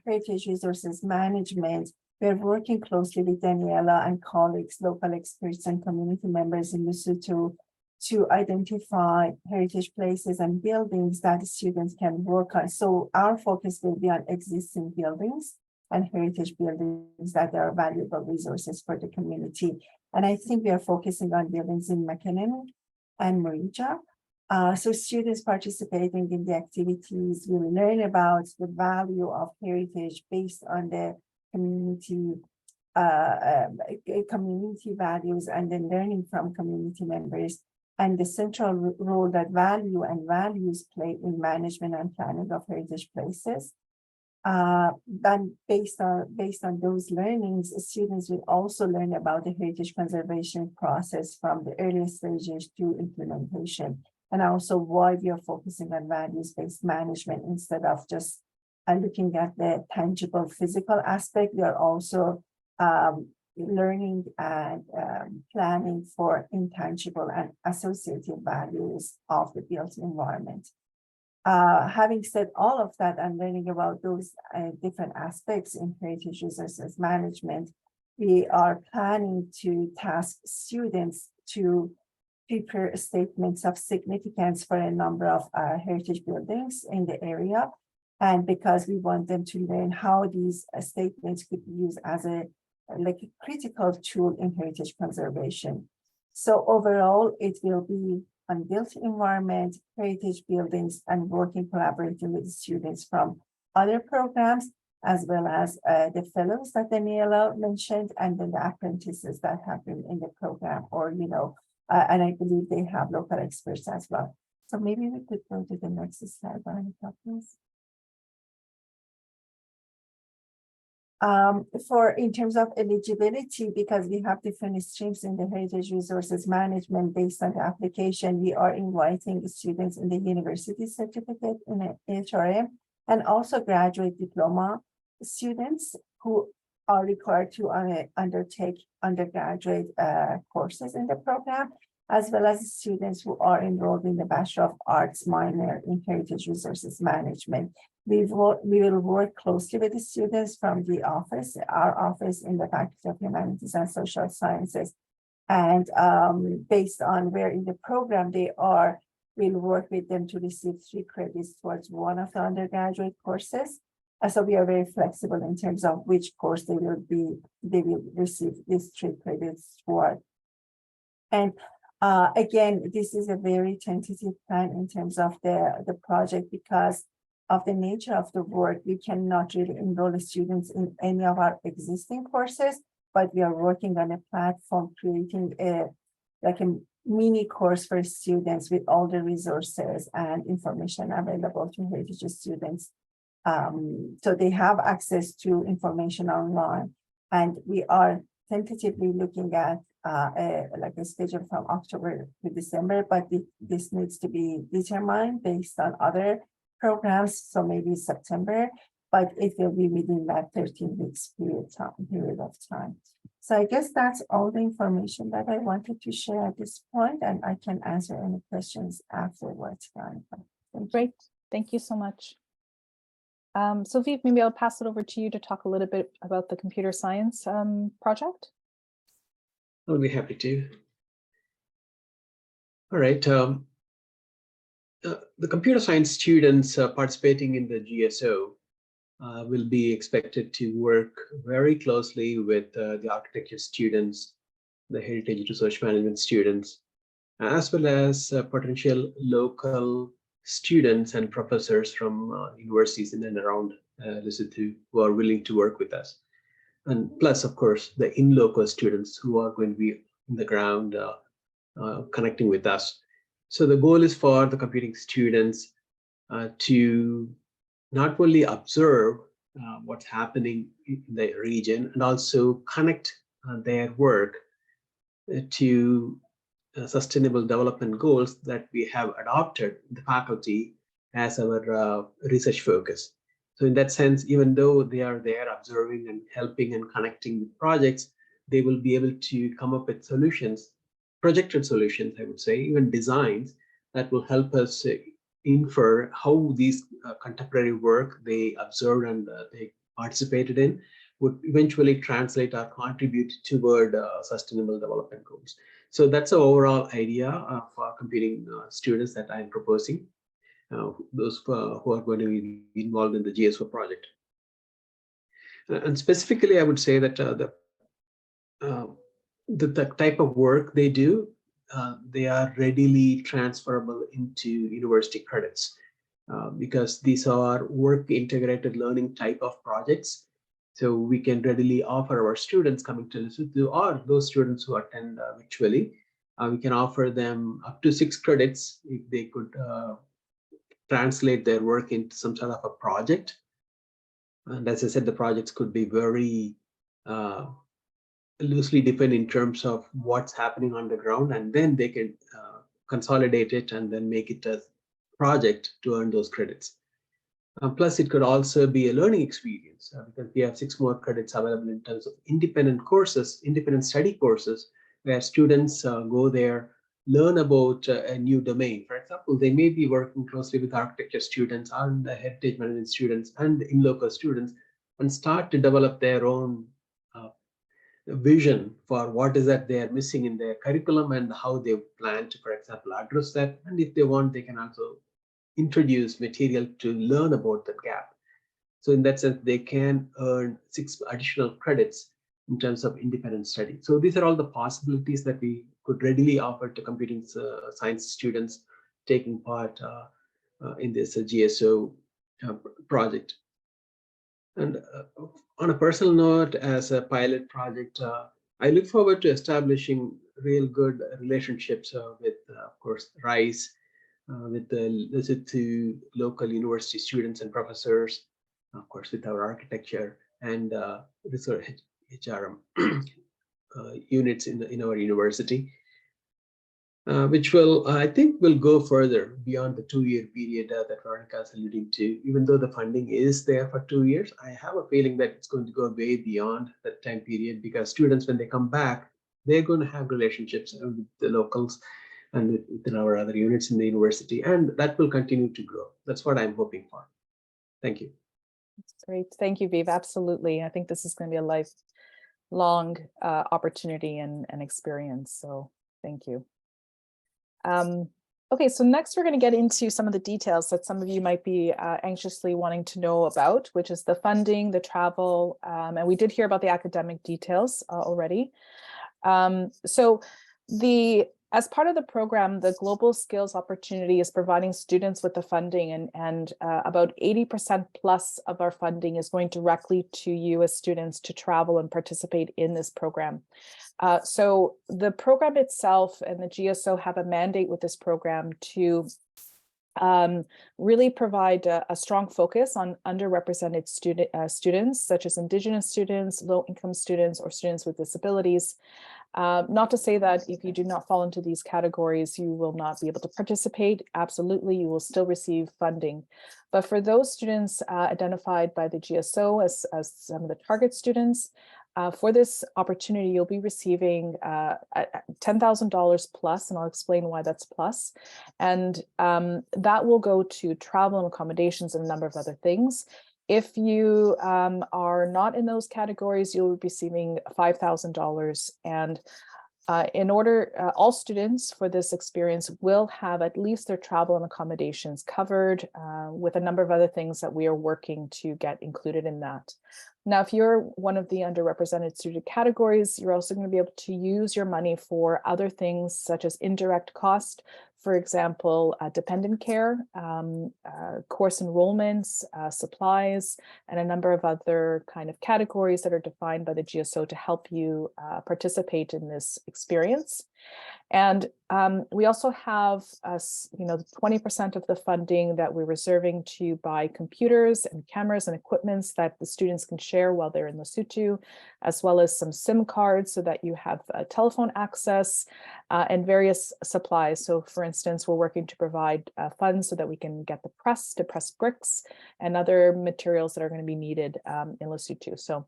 Heritage Resources Management, we're working closely with Daniela and colleagues, local experts and community members in Lesotho to identify heritage places and buildings that students can work on. So our focus will be on existing buildings and heritage buildings that are valuable resources for the community. And I think we are focusing on buildings in Makenen and Marija. So students participating in the activities will learn about the value of heritage based on the community values, and then learning from community members, and the central role that value and values play in management and planning of heritage places. Then based on those learnings, students will also learn about the heritage conservation process from the early stages to implementation, and also why we are focusing on values-based management instead of just looking at the tangible physical aspect. We are also learning and planning for intangible and associative values of the built environment. Having said all of that and learning about those different aspects in heritage resources management, we are planning to task students to prepare statements of significance for a number of heritage buildings in the area. And because we want them to learn how these statements could be used as a critical tool in heritage conservation. So overall, it will be on built environment, heritage buildings, and working collaboratively with students from other programs, as well as the fellows that Daniela mentioned, and then the apprentices that have been in the program, or, and I believe they have local experts as well. So maybe we could go to the next slide, Veronica, please. In terms of eligibility, because we have different streams in the heritage resources management based on the application, we are inviting students in the university certificate in the HRM, and also graduate diploma students who are required to undertake undergraduate courses in the program, as well as students who are enrolled in the Bachelor of Arts minor in Heritage Resources Management. We will work closely with the students from the office, our office in the Faculty of Humanities and Social Sciences. And based on where in the program they are, we'll work with them to receive 3 credits towards one of the undergraduate courses. So we are very flexible in terms of which course they will receive these 3 credits toward. And again, this is a very tentative plan in terms of the project, because of the nature of the work. We cannot really enroll the students in any of our existing courses, but we are working on a platform, creating a mini course for students with all the resources and information available to heritage students. So they have access to information online, and we are tentatively looking at a schedule from October to December, but this needs to be determined based on other programs, so maybe September, but it will be within that 13 weeks period of time. So I guess that's all the information that I wanted to share at this point, and I can answer any questions afterwards. Great, thank you so much. So Viv, maybe I'll pass it over to you to talk a little bit about the computer science project. I'll be happy to. All right. The computer science students participating in the GSO will be expected to work very closely with the architecture students, the heritage research management students, as well as potential local students and professors from universities in and around Lesotho who are willing to work with us. And plus, of course, the in-local students who are going to be in the ground connecting with us. So the goal is for the computing students to not only observe what's happening in the region and also connect their work to sustainable development goals that we have adopted the faculty as our research focus. So in that sense, even though they are there observing and helping and connecting with projects, they will be able to come up with solutions, projected solutions, I would say, even designs that will help us infer how these contemporary work they observed and they participated in would eventually translate or contribute toward sustainable development goals. So that's the overall idea for computing students that I'm proposing, those who are going to be involved in the GSO project. And specifically, I would say that the type of work they do, they are readily transferable into university credits because these are work integrated learning type of projects. So we can readily offer our students coming to Lesotho or those students who attend virtually, we can offer them up to 6 credits if they could translate their work into some sort of a project. And as I said, the projects could be very loosely defined in terms of what's happening on the ground, and then they can consolidate it and then make it a project to earn those credits. Plus, it could also be a learning experience because we have 6 more credits available in terms of independent courses, independent study courses, where students go there, learn about a new domain. For example, they may be working closely with architecture students and the heritage management students and in local students and start to develop their own vision for what is that they are missing in their curriculum and how they plan to, for example, address that. And if they want, they can also introduce material to learn about that gap. So in that sense, they can earn 6 additional credits in terms of independent study. So these are all the possibilities that we could readily offer to computing science students taking part in this GSO project. And on a personal note, as a pilot project, I look forward to establishing real good relationships with, of course, RISE, with the Lesotho local university students and professors, of course, with our architecture and research HRM units in our university, which will, I think, will go further beyond the 2-year period that Veronica is alluding to. Even though the funding is there for 2 years, I have a feeling that it's going to go way beyond that time period because students, when they come back, they're going to have relationships with the locals and within our other units in the university, and that will continue to grow. That's what I'm hoping for. Thank you. That's great. Thank you, Viv. Absolutely. I think this is going to be a lifelong opportunity and experience. So thank you. Okay, so next we're going to get into some of the details that some of you might be anxiously wanting to know about, which is the funding, the travel, and we did hear about the academic details already. So as part of the program, the Global Skills Opportunity is providing students with the funding, and about 80% plus of our funding is going directly to you as students to travel and participate in this program. So the program itself and the GSO have a mandate with this program to really provide a strong focus on underrepresented students, such as Indigenous students, low-income students, or students with disabilities. Not to say that if you do not fall into these categories, you will not be able to participate. Absolutely, you will still receive funding. But for those students identified by the GSO as some of the target students, for this opportunity, you'll be receiving $10,000 plus, and I'll explain why that's plus. And that will go to travel and accommodations and a number of other things. If you are not in those categories, you'll be receiving $5,000. And in order, all students for this experience will have at least their travel and accommodations covered with a number of other things that we are working to get included in that. Now, if you're one of the underrepresented student categories, you're also going to be able to use your money for other things such as indirect cost, for example, dependent care, course enrollments, supplies, and a number of other kind of categories that are defined by the GSO to help you participate in this experience. And we also have, 20% of the funding that we're reserving to buy computers and cameras and equipments that the students can share while they're in Lesotho, as well as some SIM cards so that you have telephone access and various supplies. So for instance, we're working to provide funds so that we can get the press to press bricks and other materials that are going to be needed in Lesotho. So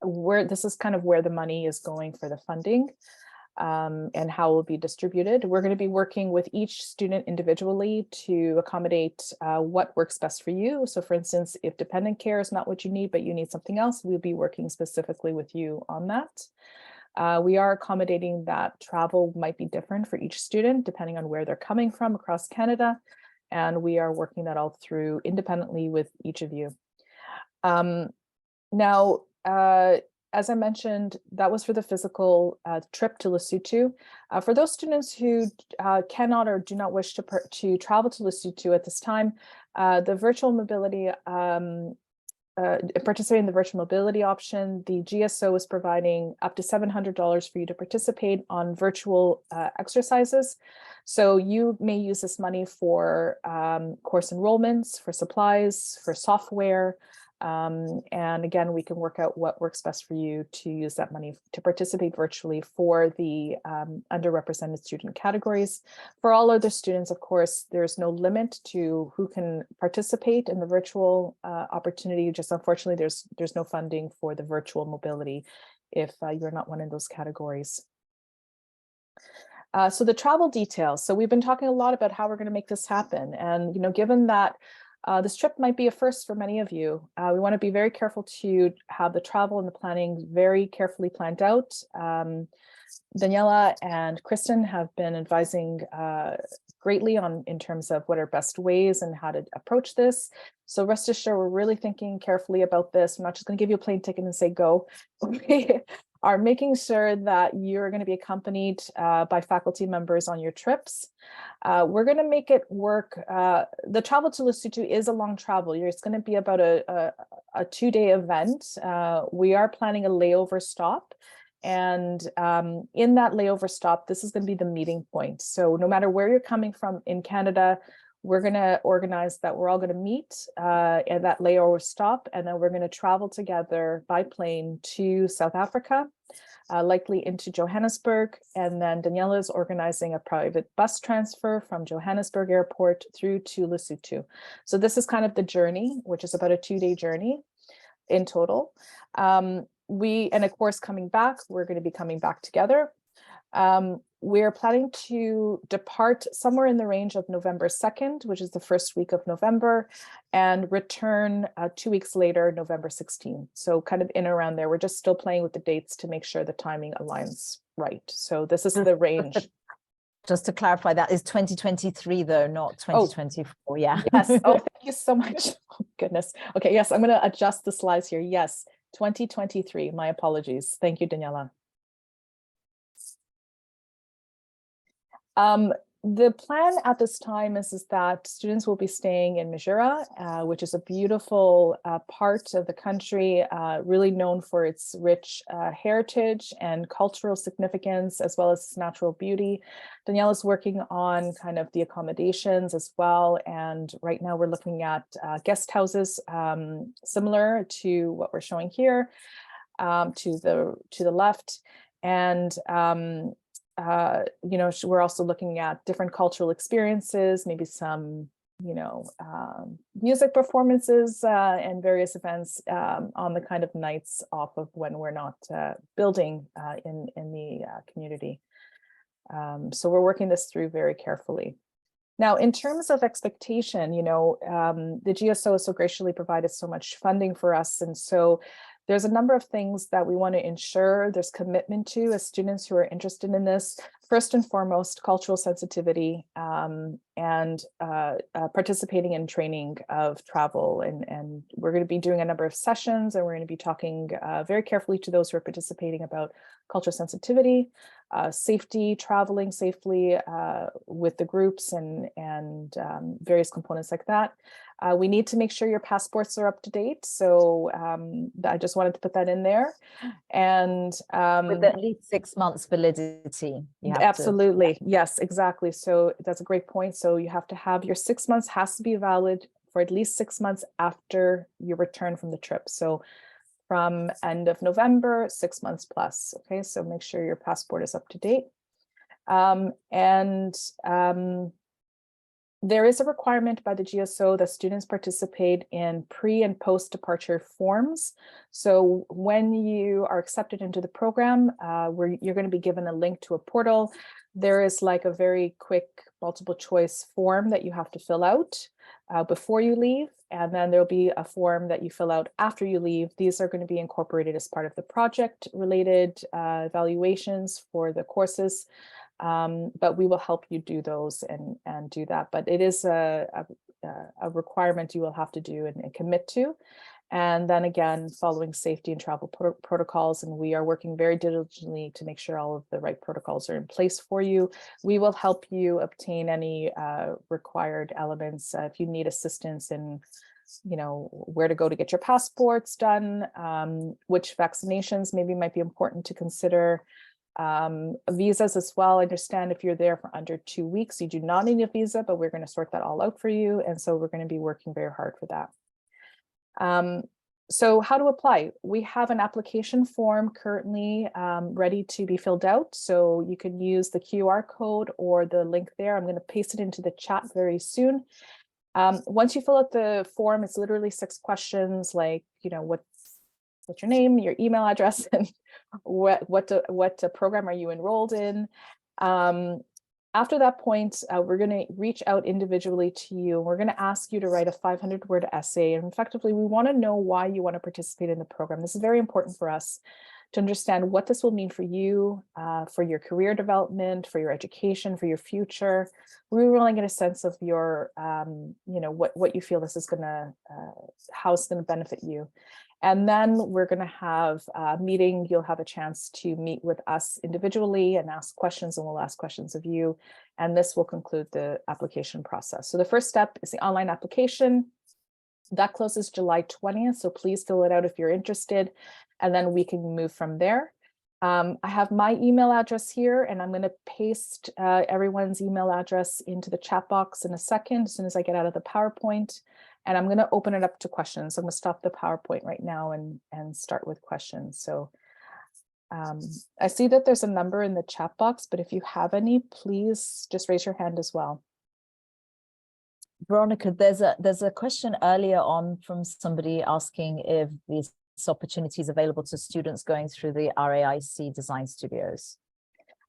this is kind of where the money is going for the funding. And how it will be distributed. We're going to be working with each student individually to accommodate what works best for you. So for instance, if dependent care is not what you need, but you need something else, we'll be working specifically with you on that. We are accommodating that travel might be different for each student, depending on where they're coming from across Canada. And we are working that all through independently with each of you. As I mentioned, that was for the physical trip to Lesotho. For those students who cannot or do not wish to travel to Lesotho at this time, the virtual mobility, participating in the virtual mobility option, the GSO is providing up to $700 for you to participate on virtual exercises. So you may use this money for course enrollments, for supplies, for software, and again, we can work out what works best for you to use that money to participate virtually for the underrepresented student categories. For all other students, of course, there's no limit to who can participate in the virtual opportunity. Just unfortunately, there's no funding for the virtual mobility if you're not one of those categories. So the travel details. So we've been talking a lot about how we're going to make this happen. And, given that this trip might be a first for many of you, we want to be very careful to have the travel and the planning very carefully planned out. Daniela and Kristen have been advising greatly in terms of what are best ways and how to approach this. So rest assured, we're really thinking carefully about this. I'm not just going to give you a plane ticket and say go. We are making sure that you're going to be accompanied by faculty members on your trips. We're going to make it work. The travel to Lesotho is a long travel. It's going to be about a 2-day event. We are planning a layover stop. And in that layover stop, this is going to be the meeting point. So no matter where you're coming from in Canada, we're going to organize that we're all going to meet at that layover stop, and then we're going to travel together by plane to South Africa, likely into Johannesburg. And then Daniela is organizing a private bus transfer from Johannesburg Airport through to Lesotho. So this is kind of the journey, which is about a 2-day journey in total. And of course, coming back, we're going to be coming back together. We're planning to depart somewhere in the range of November 2nd, which is the first week of November, and return 2 weeks later, November 16th. So kind of in around there. We're just still playing with the dates to make sure the timing aligns right. So this is the range. Just to clarify, that is 2023 though, not 2024. Oh, yeah. Yes. Oh, thank you so much. Oh, goodness. Okay. Yes, I'm going to adjust the slides here. Yes, 2023. My apologies. Thank you, Daniela. The plan at this time is that students will be staying in Majura, which is a beautiful part of the country, really known for its rich heritage and cultural significance, as well as its natural beauty. Daniela is working on kind of the accommodations as well. And right now we're looking at guest houses similar to what we're showing here to the left. And we're also looking at different cultural experiences, maybe some, music performances and various events on the kind of nights off of when we're not building in the community. So we're working this through very carefully. Now, in terms of expectation, the GSO has so graciously provided so much funding for us. And so there's a number of things that we want to ensure there's commitment to as students who are interested in this. First and foremost, cultural sensitivity and participating in training of travel. And we're going to be doing a number of sessions, and we're going to be talking very carefully to those who are participating about cultural sensitivity, safety, traveling safely with the groups and various components like that. We need to make sure your passports are up to date. So I just wanted to put that in there. And with at least 6 months validity. You have absolutely. Yes, exactly. So that's a great point. So you have to have your 6 months has to be valid for at least 6 months after you return from the trip. So from end of November, 6 months plus. Okay, so make sure your passport is up to date. There is a requirement by the GSO that students participate in pre and post departure forms. So when you are accepted into the program, where you're going to be given a link to a portal, there is like a very quick multiple choice form that you have to fill out before you leave. And then there'll be a form that you fill out after you leave. These are going to be incorporated as part of the project related evaluations for the courses. But we will help you do those and do that. But it is a requirement you will have to do and commit to. And then again, following safety and travel protocols, and we are working very diligently to make sure all of the right protocols are in place for you. We will help you obtain any required elements. If you need assistance in, you know, where to go to get your passports done, which vaccinations maybe might be important to consider. Visas as well. I understand if you're there for under 2 weeks, you do not need a visa, but we're going to sort that all out for you. And so we're going to be working very hard for that. So how to apply? We have an application form currently ready to be filled out. So you can use the QR code or the link there. I'm going to paste it into the chat very soon. Once you fill out the form, it's literally 6 questions like, you know, what's your name, your email address, and what program are you enrolled in. After that point, we're going to reach out individually to you. We're going to ask you to write a 500-word essay. And effectively, we want to know why you want to participate in the program. This is very important for us to understand what this will mean for you, for your career development, for your education, for your future. We want to get a sense of your, you know, what you feel this is going to, how it's going to benefit you. And then we're going to have a meeting. You'll have a chance to meet with us individually and ask questions, and we'll ask questions of you. And this will conclude the application process. So the first step is the online application. That closes July 20th. So please fill it out if you're interested, and then we can move from there. I have my email address here, and I'm going to paste everyone's email address into the chat box in a second, as soon as I get out of the PowerPoint. And I'm going to open it up to questions. I'm going to stop the PowerPoint right now and start with questions. So I see that there's a number in the chat box, but if you have any, please just raise your hand as well. Veronica, there's a question earlier on from somebody asking if this opportunity is available to students going through the RAIC Design Studios.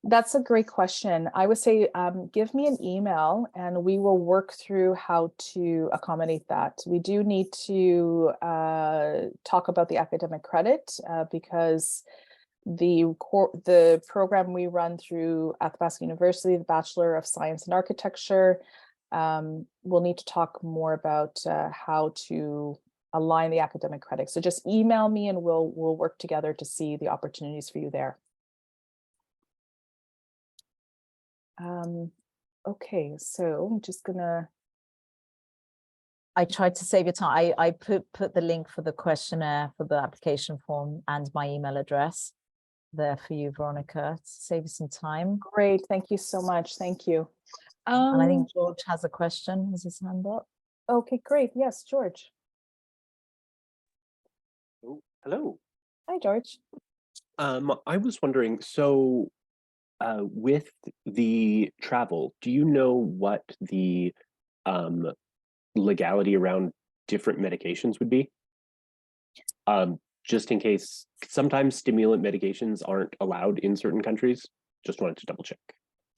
That's a great question. I would say give me an email and we will work through how to accommodate that. We do need to talk about the academic credit because the program we run through Athabasca University, the Bachelor of Science in Architecture, we'll need to talk more about how to align the academic credit. So just email me and we'll work together to see the opportunities for you there. Okay, so I'm just gonna. I tried to save your time. I put the link for the questionnaire for the application form and my email address there for you, Veronica, to save you some time. Great, thank you so much. Thank you. And I think George has a question. Has his hand up? Okay, great. Yes, George. Oh, hello. Hi, George. I was wondering, so with the travel, do you know what the legality around different medications would be? Just in case, sometimes stimulant medications aren't allowed in certain countries. Just wanted to double check.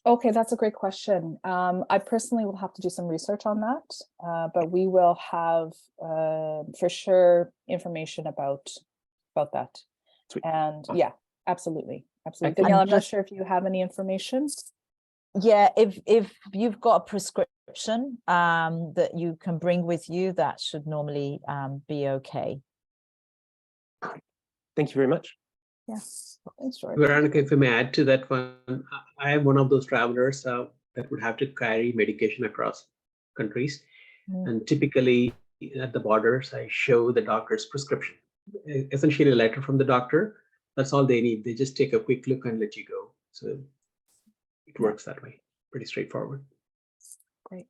Okay, that's a great question. I personally will have to do some research on that, but we will have for sure information about that. Sweet. And Awesome. Yeah, absolutely. Excellent. Danielle, I'm not sure if you have any information. Yeah, if you've got a prescription that you can bring with you, that should normally be okay. Thank you very much. Yes, thanks, George. Veronica, if I may add to that one, I am one of those travelers that would have to carry medication across countries. And typically at the borders, I show the doctor's prescription, essentially a letter from the doctor. That's all they need. They just take a quick look and let you go. So it works that way. Pretty straightforward. Great.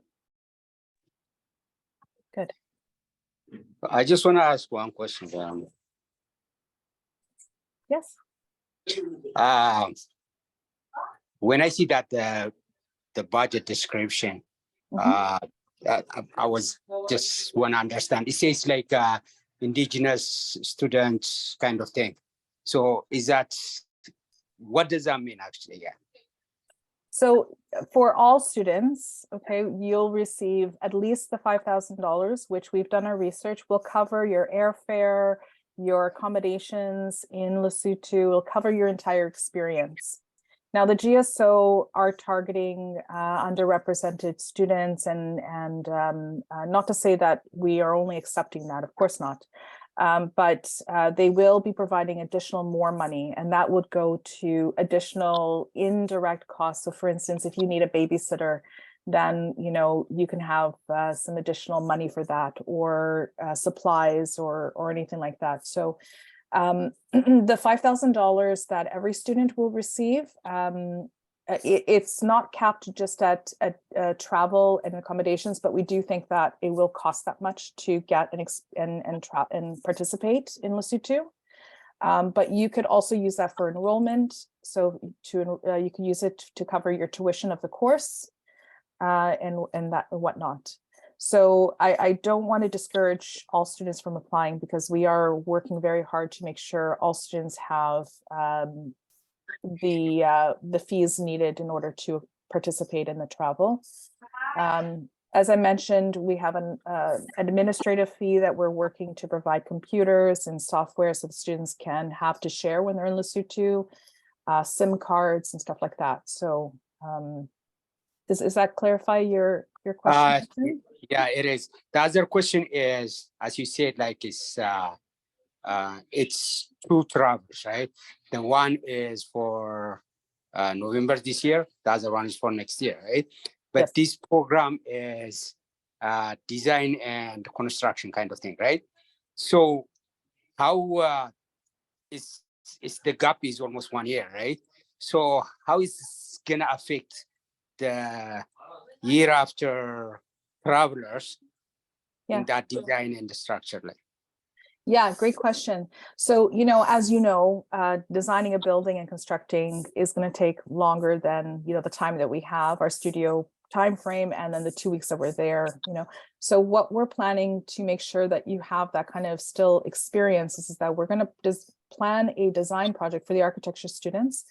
Good. I just want to ask one question. Yes. When I see that the budget description, I was just want to understand. It says like indigenous students kind of thing. So is that, what does that mean actually? Yeah. So for all students, okay, you'll receive at least the $5,000, which we've done our research. Will cover your airfare, your accommodations in Lesotho, will cover your entire experience. Now, the GSO are targeting underrepresented students, and not to say that we are only accepting that, of course not. But they will be providing more money, and that would go to additional indirect costs. So for instance, if you need a babysitter, then you can have some additional money for that, or supplies or anything like that. So the $5,000 that every student will receive, it's not capped just at travel and accommodations, but we do think that it will cost that much to get and participate in Lesotho. But you could also use that for enrollment. So you can use it to cover your tuition of the course and that and whatnot. So I don't want to discourage all students from applying, because we are working very hard to make sure all students have the fees needed in order to participate in the travel. As I mentioned, we have an administrative fee that we're working to provide computers and software so the students can have to share when they're in Lesotho, SIM cards and stuff like that. So does that clarify your question? Yeah, it is. The other question is, as you said, like it's two travels, right? The one is for November this year. The other one is for next year, right? But Yes. This program is design and construction kind of thing, right? So how is the gap is almost 1 year, right? So how is this gonna affect the year after travelers in that design and the structure? Like, yeah, great question. So, as designing a building and constructing is going to take longer than, the time that we have, our studio time frame, and then the 2 weeks that we're there, So what we're planning to make sure that you have that kind of still experience is that we're going to just plan a design project for the architecture students,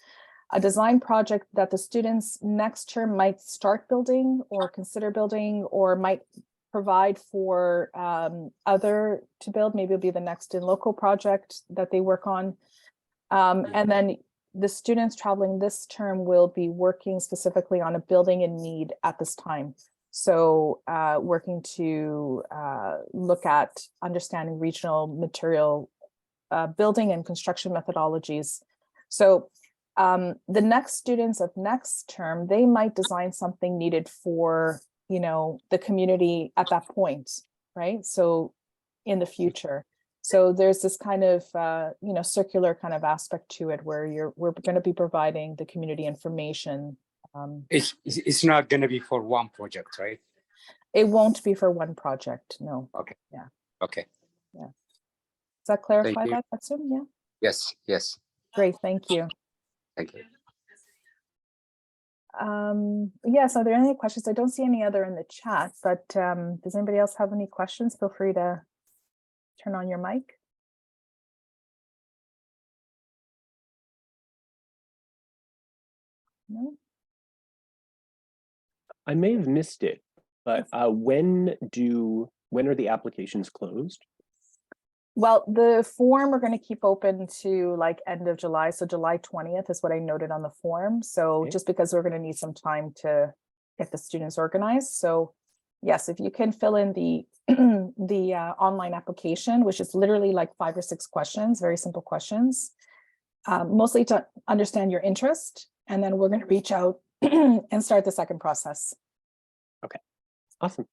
a design project that the students next term might start building or consider building, or might provide for other to build. Maybe it'll be the next in local project that they work on. And then the students traveling this term will be working specifically on a building in need at this time. So working to look at understanding regional material building and construction methodologies. So the next students of next term, they might design something needed for the community at that point, right? So in the future. So there's this kind of, circular kind of aspect to it where we're going to be providing the community information. it's not going to be for one project, right? It won't be for one project, no. Okay. Yeah. Okay. Yeah. Does that clarify you. that, Katsum? Yeah. Yes. Great, thank you. Thank you. Yes, are there any questions? I don't see any other in the chat, but does anybody else have any questions? Feel free to turn on your mic. No? I may have missed it, but when are the applications closed? Well, the form we're going to keep open to like end of July. So July 20th is what I noted on the form. So Okay. just because we're going to need some time to get the students organized. So yes, if you can fill in the online application, which is literally like 5 or 6 questions, very simple questions, mostly to understand your interest. And then we're going to reach out and start the second process. Okay, awesome.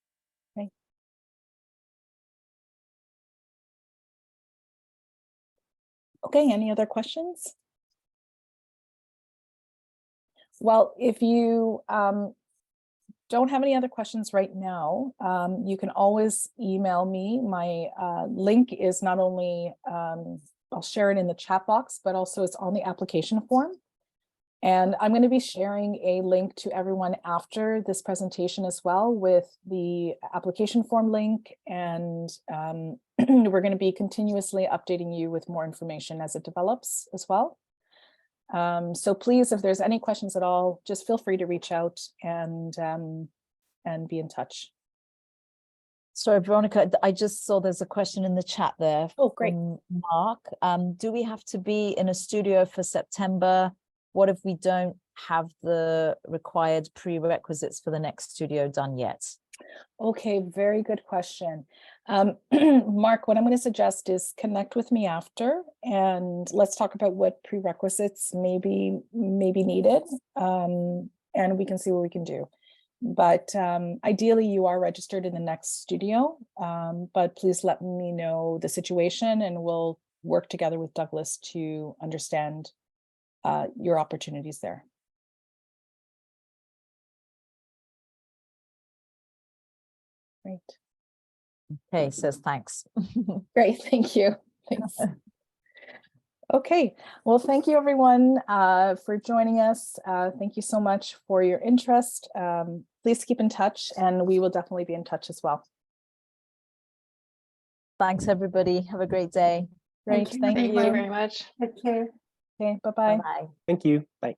Okay, any other questions? Well, if you don't have any other questions right now, you can always email me. My link is not only, I'll share it in the chat box, but also it's on the application form. And I'm going to be sharing a link to everyone after this presentation as well with the application form link. And we're going to be continuously updating you with more information as it develops as well. So please, if there's any questions at all, just feel free to reach out and be in touch. Sorry, Veronica, I just saw there's a question in the chat there. Oh, great. From Mark. Do we have to be in a studio for September? What if we don't have the required prerequisites for the next studio done yet? Okay, very good question. Mark, what I'm going to suggest is connect with me after and let's talk about what prerequisites may be needed, and we can see what we can do. But ideally you are registered in the next studio, but please let me know the situation and we'll work together with Douglas to understand your opportunities there. Great. Okay, says thanks. Great, thank you. Thanks. Okay, well, thank you everyone for joining us. Thank you so much for your interest. Please keep in touch and we will definitely be in touch as well. Thanks, everybody. Have a great day. Great, thank you. Thank you very much. Take care. Okay, bye-bye. Bye. Thank you. Bye.